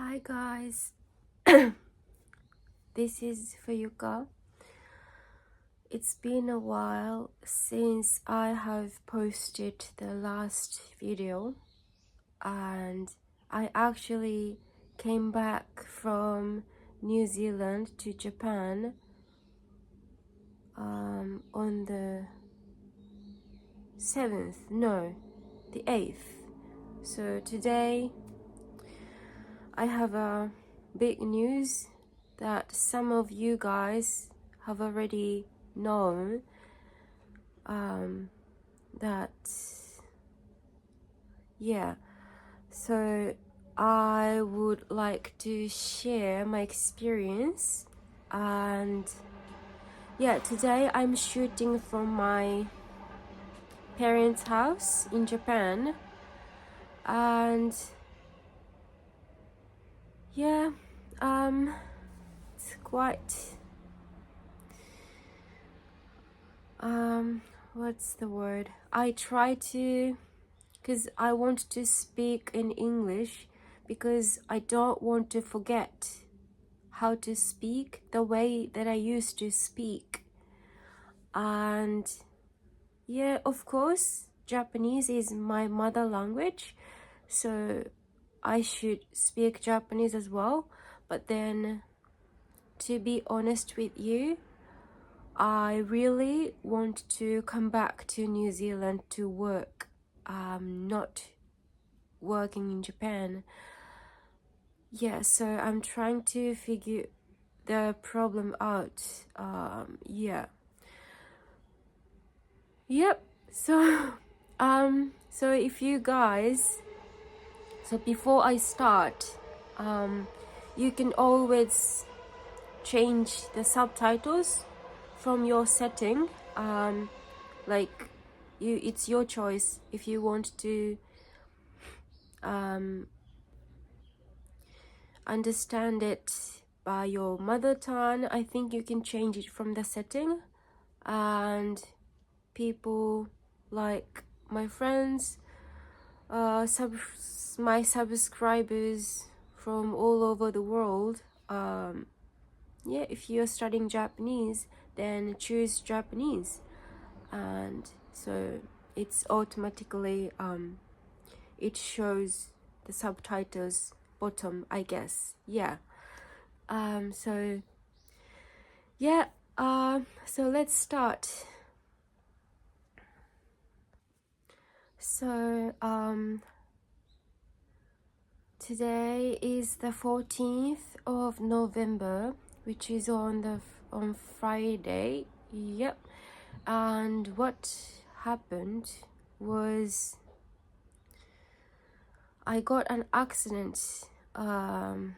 Hi guys, this is Fayuka. It's been a while since I have posted the last video, and I actually came back from New Zealand to Japan on the 7th, no, the 8th. So today I have a big news that some of you guys have already known, that yeah, so I would like to share my experience. And yeah, today I'm shooting from my parents' house in Japan, and yeah, it's quite what's the word, I try to, because I want to speak in English because I don't want to forget how to speak the way that I used to speak. And yeah, of course, Japanese is my mother language, so I should speak Japanese as well. But then, to be honest with you, I really want to come back to New Zealand to work, not working in Japan. Yeah, so I'm trying to figure the problem out. Yeah. Yep. So, so if you guys, so before I start, you can always change the subtitles from your setting. Like, it's your choice if you want to understand it by your mother tongue. I think you can change it from the setting, and people like my friends, my subscribers from all over the world, yeah, if you're studying Japanese, then choose Japanese, and so it's automatically it shows the subtitles bottom, I guess. Yeah. So yeah, so let's start. So today is the 14th of November, which is on Friday. Yep. And what happened was I got an accident in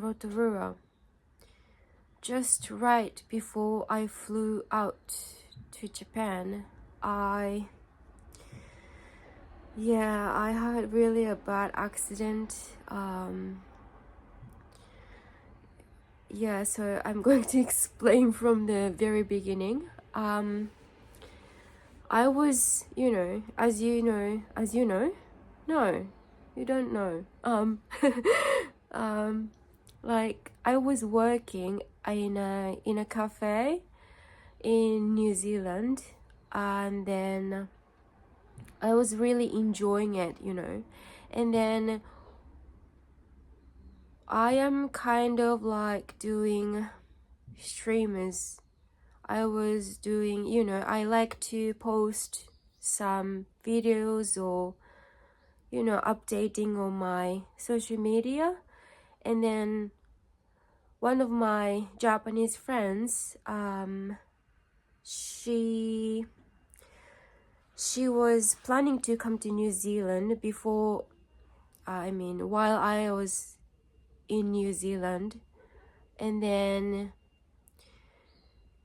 Rotorua just right before I flew out to Japan. I had really a bad accident. Yeah, so I'm going to explain from the very beginning. I was, as you know, no, you don't know. Like I was working in a cafe in New Zealand, and then I was really enjoying it, and then I am kind of like doing streamers. I was doing, I like to post some videos or, updating on my social media. And then one of my Japanese friends, she was planning to come to New Zealand before, while I was in New Zealand. And then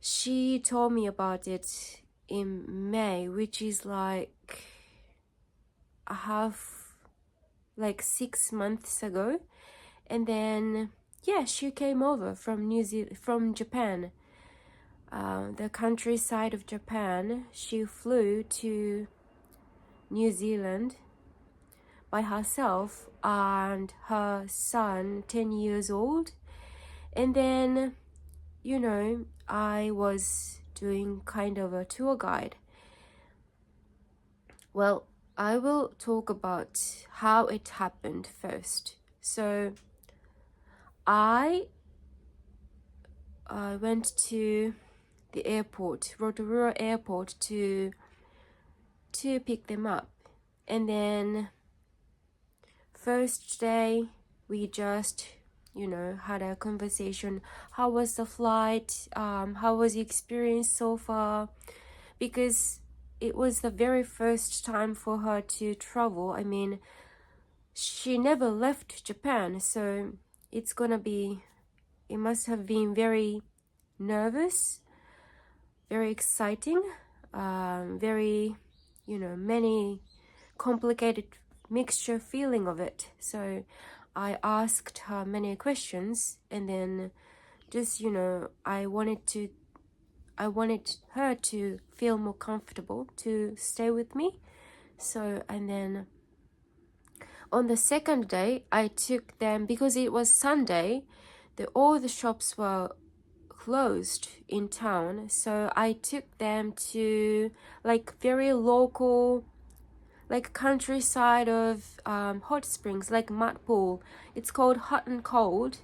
she told me about it in May, which is like 6 months ago. And then yeah, she came over from from Japan, the countryside of Japan. She flew to New Zealand by herself and her son, 10 years old. And then, you know, I was doing kind of a tour guide. Well, I will talk about how it happened first. So I went to the airport, Rotorua airport, to pick them up. And then first day we just, you know, had a conversation. How was the flight? How was the experience so far? Because it was the very first time for her to travel. I mean, she never left Japan, so it's gonna be, it must have been very nervous, very exciting, very, you know, many complicated mixture feeling of it. So I asked her many questions, and then just, you know, I wanted her to feel more comfortable to stay with me. So, and then on the second day I took them, because it was Sunday, all the shops were closed in town, so I took them to like very local, like countryside of hot springs, like mud pool. It's called Hot and Cold.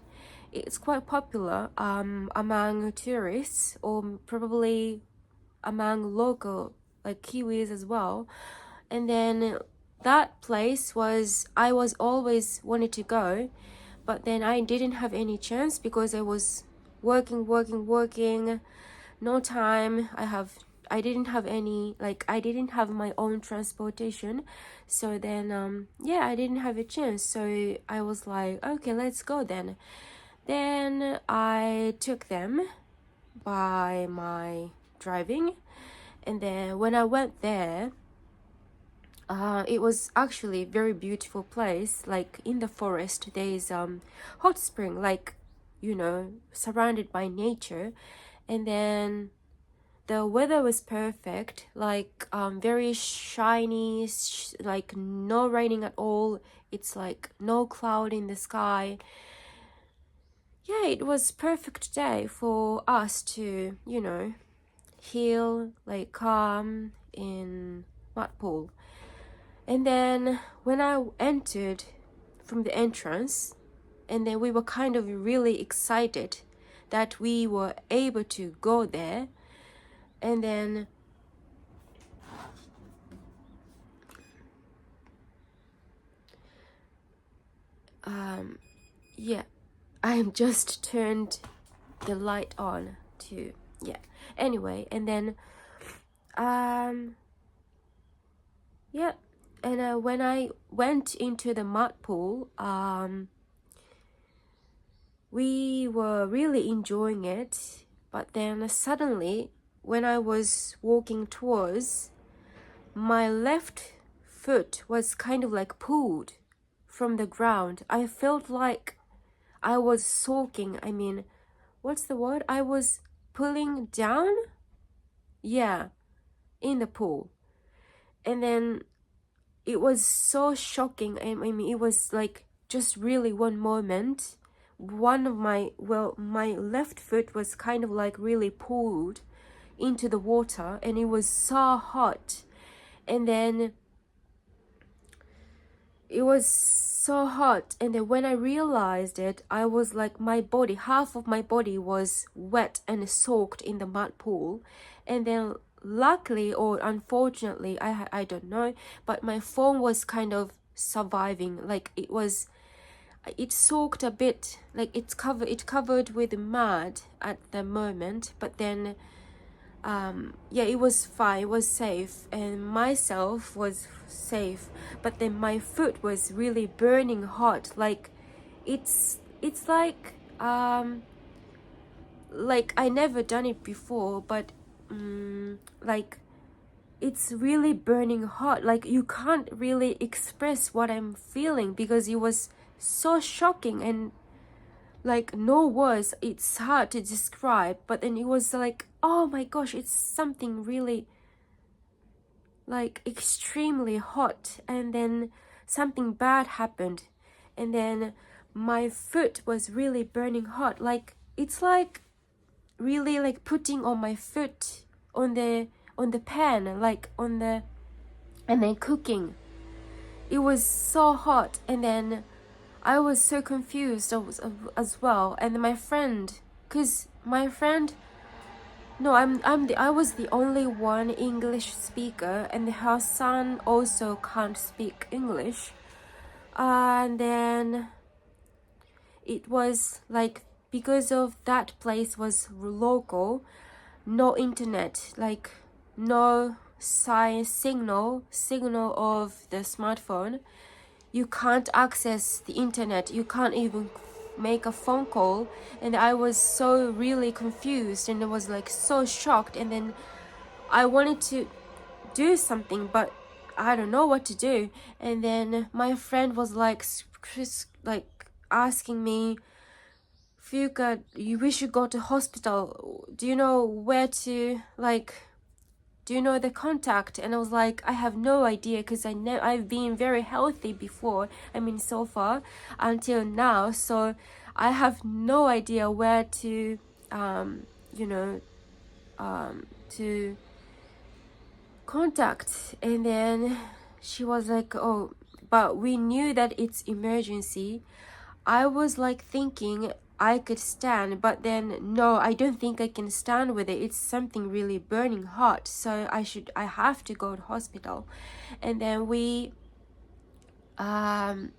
It's quite popular among tourists, or probably among local like Kiwis as well. And then that place was, I was always wanted to go, but then I didn't have any chance because I was working, no time. I didn't have any, like I didn't have my own transportation. So then yeah, I didn't have a chance. So I was like, okay, let's go then. Then I took them by my driving. And then when I went there, it was actually a very beautiful place. Like in the forest, there is hot spring, like, you know, surrounded by nature. And then the weather was perfect, like very shiny, like no raining at all. It's like no cloud in the sky. Yeah, it was perfect day for us to, you know, heal, like calm in mud pool. And then when I entered from the entrance, and then we were kind of really excited that we were able to go there. And then yeah, I just turned the light on to, yeah, anyway. And then yeah, and when I went into the mud pool, we were really enjoying it. But then suddenly when I was walking towards, my left foot was kind of like pulled from the ground. I felt like I was soaking. I mean, what's the word? I was pulling down? Yeah, in the pool. And then it was so shocking. I mean, it was like just really one moment. One of my left foot was kind of like really pulled into the water, and it was so hot. And then it was so hot, and then when I realized it, I was like, my body, half of my body was wet and soaked in the mud pool. And then luckily or unfortunately, I don't know, but my phone was kind of surviving. Like it soaked a bit, like it covered with mud at the moment, but then yeah, it was fine, it was safe, and myself was safe. But then my foot was really burning hot. Like it's like I never done it before, but like it's really burning hot. Like you can't really express what I'm feeling because it was so shocking, and like no words, it's hard to describe. But then it was like, oh my gosh, it's something really like extremely hot. And then something bad happened, and then my foot was really burning hot. Like it's like really like putting on my foot on the pan, like on the, and then cooking. It was so hot, and then I was so confused as well. And my friend, cause my friend, no, I was the only one English speaker, and her son also can't speak English. And then it was like, because of that place was local, no internet, like no signal of the smartphone. You can't access the internet, you can't even make a phone call. And I was so really confused, and I was like so shocked. And then I wanted to do something, but I don't know what to do. And then my friend was like asking me, Fuka, we should go to hospital. Do you know where to, like, do you know the contact? And I was like, I have no idea, because I've been very healthy before. I mean, so far until now. So I have no idea where to, to contact. And then she was like, oh, but we knew that it's emergency. I was like thinking I could stand, but then no, I don't think I can stand with it. It's something really burning hot, so I have to go to hospital. And then we left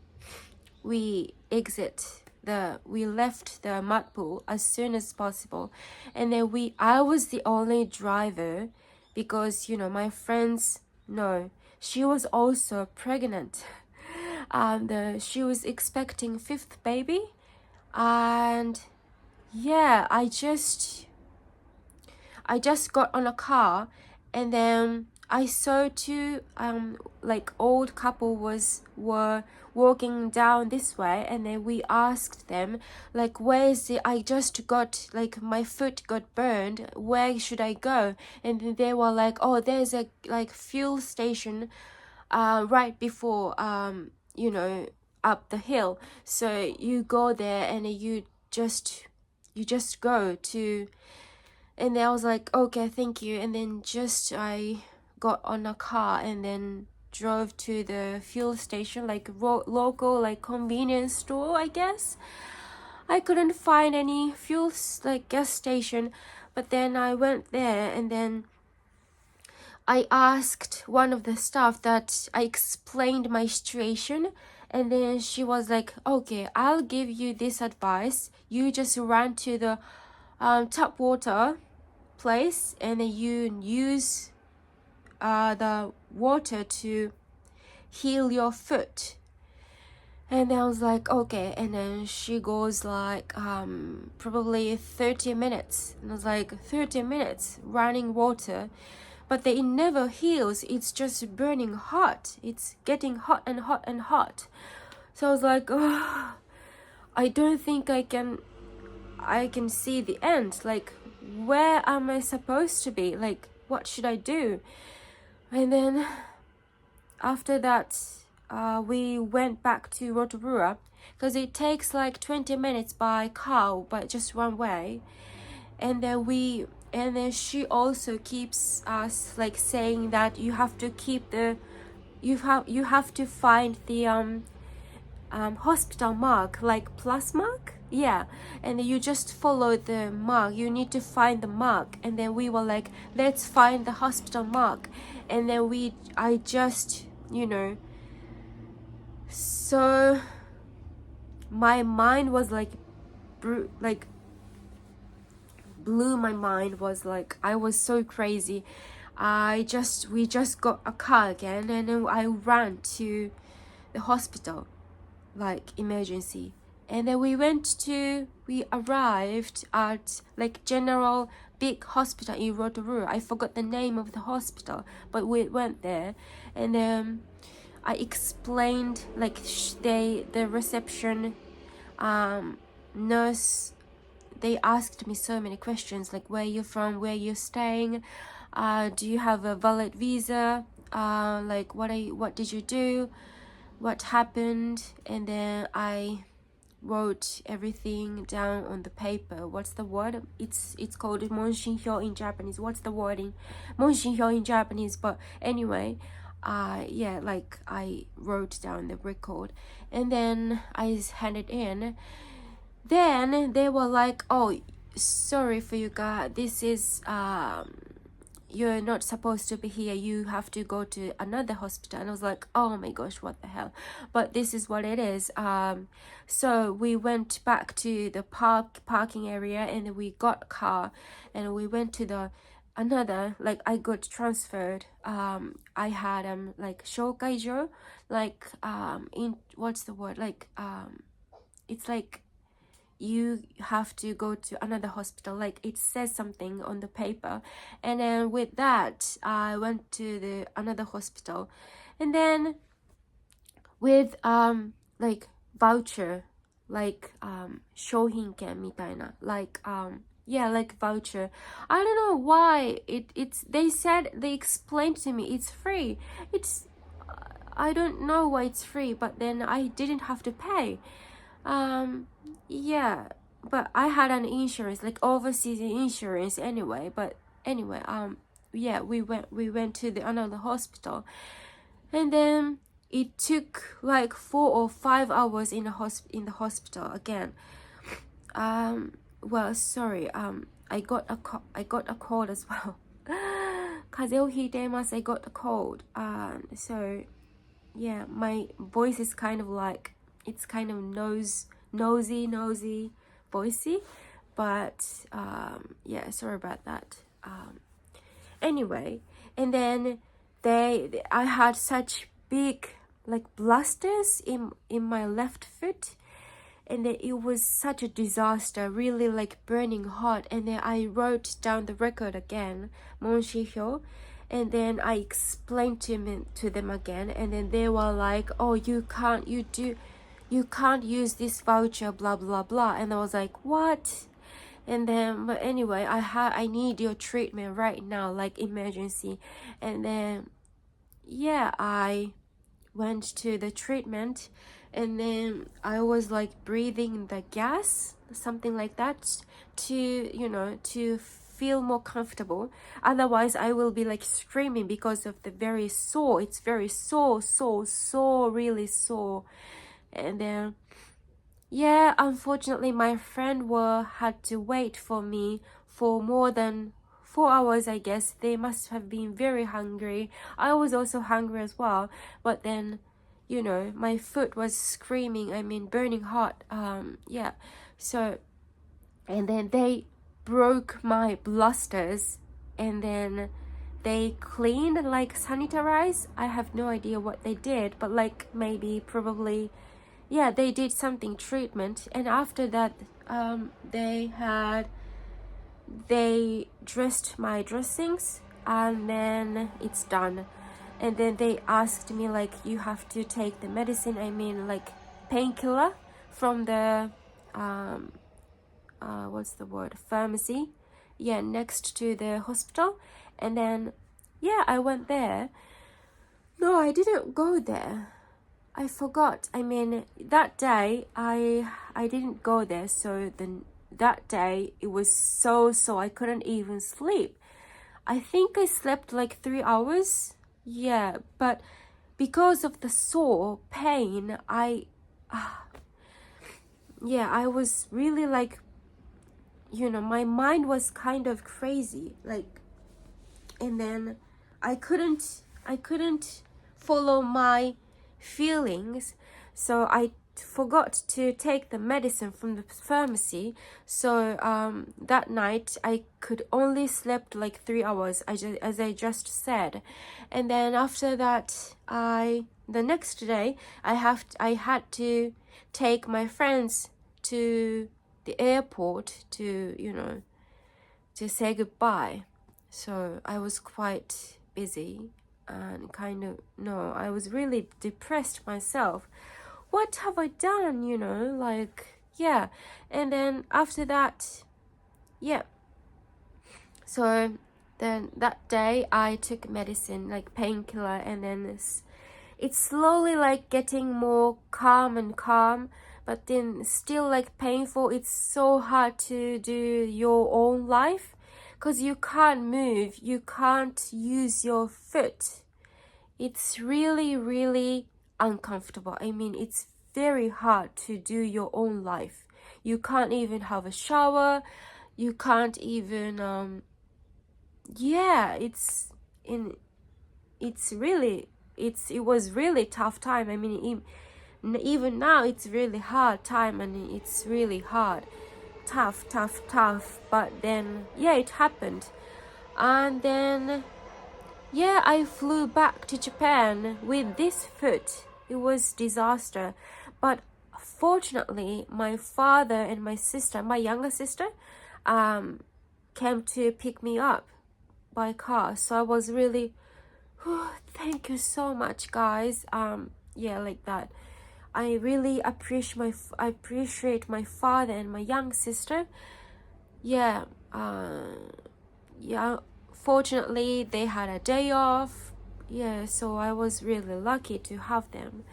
the mud pool as soon as possible. And then I was the only driver, because my friends, no, she was also pregnant. And she was expecting 5th baby. And yeah, I just got on a car, and then I saw two like old couple were walking down this way. And then we asked them, like, where is it? I just got, like, my foot got burned, where should I go? And then they were like, oh, there's a like fuel station right before up the hill, so you go there and you just go to. And then I was like, okay, thank you. And then I got on a car and then drove to the fuel station, like local like convenience store, I guess. I couldn't find any fuel like gas station, but then I went there, and then I asked one of the staff that I explained my situation. And then she was like, okay, I'll give you this advice. You just run to the tap water place, and then you use the water to heal your foot. And then I was like, okay. And then she goes like, probably 30 minutes. And I was like, 30 minutes running water. But it never heals. It's just burning hot. It's getting hot and hot and hot. So I was like, oh, I don't think I can see the end. Like, where am I supposed to be? Like, what should I do? And then after that, we went back to Rotorua, because it takes like 20 minutes by car, but just one way. And then she also keeps us like saying that you have to keep you have to find the hospital mark, like plus mark, yeah. And you just follow the mark. You need to find the mark. And then we were like, let's find the hospital mark. And then I just so my mind was like blew my mind. Was like, I was so crazy. We just got a car again, and then I ran to the hospital, like emergency. And then we arrived at like general big hospital in Rotorua. I forgot the name of the hospital, but we went there. And I explained, like, the reception nurse, they asked me so many questions, like, where you're from, where you're staying, do you have a valid visa, like what did you do, what happened, and then I wrote everything down on the paper. What's the word? It's called Monshinhyo in Japanese. What's the word in Monshinhyo in Japanese? But anyway, yeah, like I wrote down the record, and then I handed in. Then they were like, "Oh, sorry for you guys. This is you're not supposed to be here. You have to go to another hospital." And I was like, oh my gosh, what the hell? But this is what it is. So we went back to the parking area, and we got a car, and we went to the another, like I got transferred. I had like shoukaijo, like in what's the word, like it's like you have to go to another hospital, like it says something on the paper. And then with that I went to the another hospital, and then with like voucher, like shohinken mitaina, like yeah, like voucher. I don't know why it's they explained to me it's free. It's I don't know why it's free, but then I didn't have to pay. Yeah, but I had an insurance, like overseas insurance anyway. But anyway, yeah, we went to the another hospital, and then it took like 4 or 5 hours in the hospital again. Well, sorry, I got a cold as well. 風邪をひいています. I got a cold. So yeah, my voice is kind of like, it's kind of nosy voicey, but yeah, sorry about that. Anyway, and then I had such big like blisters in my left foot, and then it was such a disaster, really like burning hot. And then I wrote down the record again, Monshihyo, and then I explained to them again, and then they were like, oh, you can't use this voucher, blah blah blah. And I was like, what? And then, but anyway, I need your treatment right now, like emergency. And then yeah, I went to the treatment, and then I was like breathing the gas, something like that, to feel more comfortable. Otherwise I will be like screaming because of the very sore. It's very sore, really sore. And then yeah, unfortunately my friend had to wait for me for more than 4 hours, I guess. They must have been very hungry. I was also hungry as well, but then my foot was screaming, I mean burning hot. Yeah, so, and then they broke my blisters, and then they cleaned, like sanitized. I have no idea what they did, but like maybe probably, yeah, they did something treatment. And after that they dressed my dressings, and then it's done. And then they asked me like, you have to take the medicine, I mean like painkiller, from the what's the word, pharmacy, yeah, next to the hospital. And then yeah, I went there. No, I didn't go there, I forgot. I mean that day I didn't go there. So then that day it was so I couldn't even sleep. I think I slept like 3 hours. Yeah, but because of the sore pain, yeah, I was really like, my mind was kind of crazy, like. And then I couldn't follow my feelings, so I forgot to take the medicine from the pharmacy. So that night I could only slept like 3 hours, as I just said. And then after that, the next day I had to take my friends to the airport to to say goodbye. So I was quite busy and I was really depressed myself. What have I done, like, yeah. And then after that, yeah, so then that day I took medicine, like painkiller, and then it's slowly like getting more calm and calm, but then still like painful. It's so hard to do your own life because you can't move, you can't use your foot. It's really, really uncomfortable. I mean, it's very hard to do your own life. You can't even have a shower. You can't even, yeah, it was really tough time. I mean, even now it's really hard time, and it's really hard, tough. But then, yeah, it happened. And then, yeah, I flew back to Japan with this foot. It was disaster. But fortunately, my father and my sister, my younger sister, came to pick me up by car. So I was really, thank you so much, guys. Yeah, like that. I really appreciate my father and my young sister. Yeah, yeah. Fortunately, they had a day off. Yeah, so I was really lucky to have them.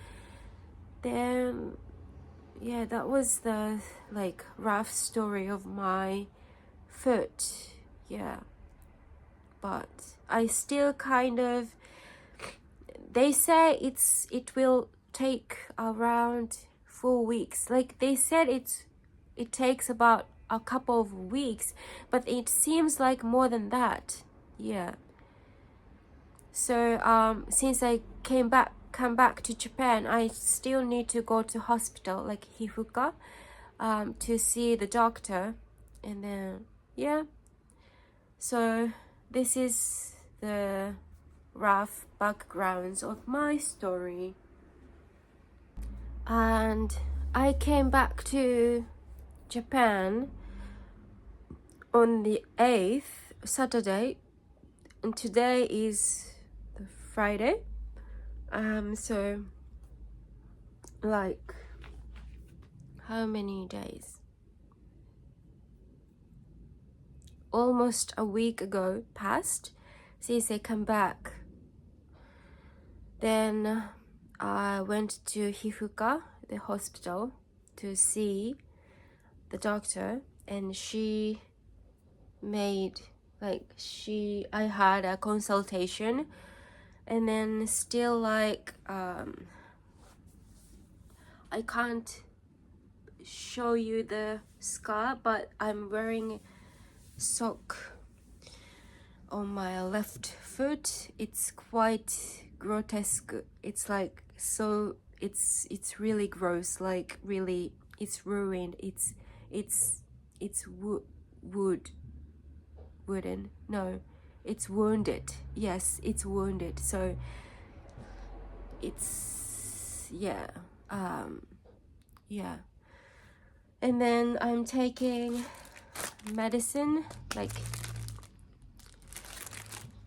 Then, yeah, that was the like rough story of my foot. Yeah, but I still kind of. They say it will take around 4 weeks. Like they said, it takes about a couple of weeks, but it seems like more than that. Yeah. So since I come back to Japan, I still need to go to hospital, like Hifuka, to see the doctor, and then yeah. So this is the rough backgrounds of my story. And I came back to Japan on the 8th, Saturday, and today is the Friday. So like how many days? Almost a week ago passed since I come back. Then I went to Hifuka, the hospital, to see the doctor, and I had a consultation, and then still like I can't show you the scar, but I'm wearing sock on my left foot. It's quite grotesque. It's like, so it's really gross, like really, it's ruined. It's wooden. No, it's wounded. Yes, it's wounded. So it's, yeah, yeah. And then I'm taking medicine, like,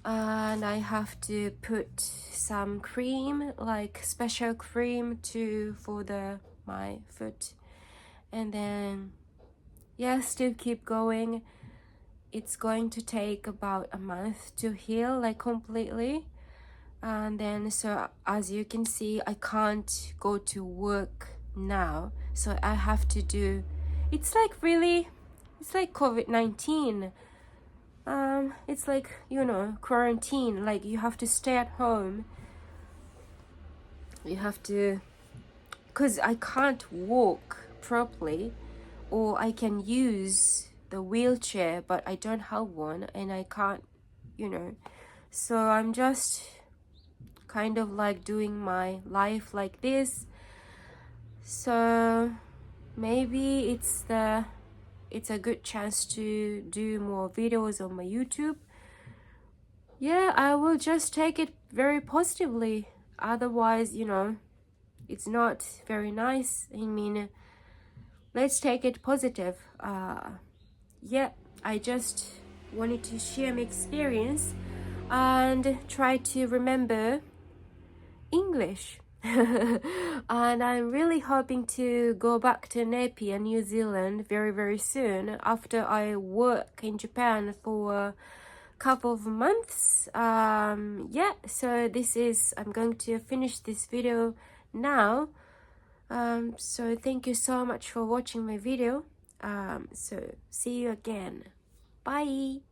and I have to put some cream, like special cream for my foot. And then, yeah, still keep going. It's going to take about a month to heal, like completely. And then, so as you can see, I can't go to work now, so I have to do, it's like really, it's like COVID-19. It's like, you know, quarantine, like you have to stay at home. You have to, because I can't walk properly, or I can use the wheelchair, but I don't have one, and I can't, you know. So I'm just kind of like doing my life like this. So maybe it's a good chance to do more videos on my YouTube. Yeah, I will just take it very positively. Otherwise, you know, it's not very nice. I mean, let's take it positive. Yeah, I just wanted to share my experience and try to remember English. And I'm really hoping to go back to Napier, New Zealand very, very soon after I work in Japan for a couple of months. Yeah, so I'm going to finish this video now. So thank you so much for watching my video. So see you again. Bye.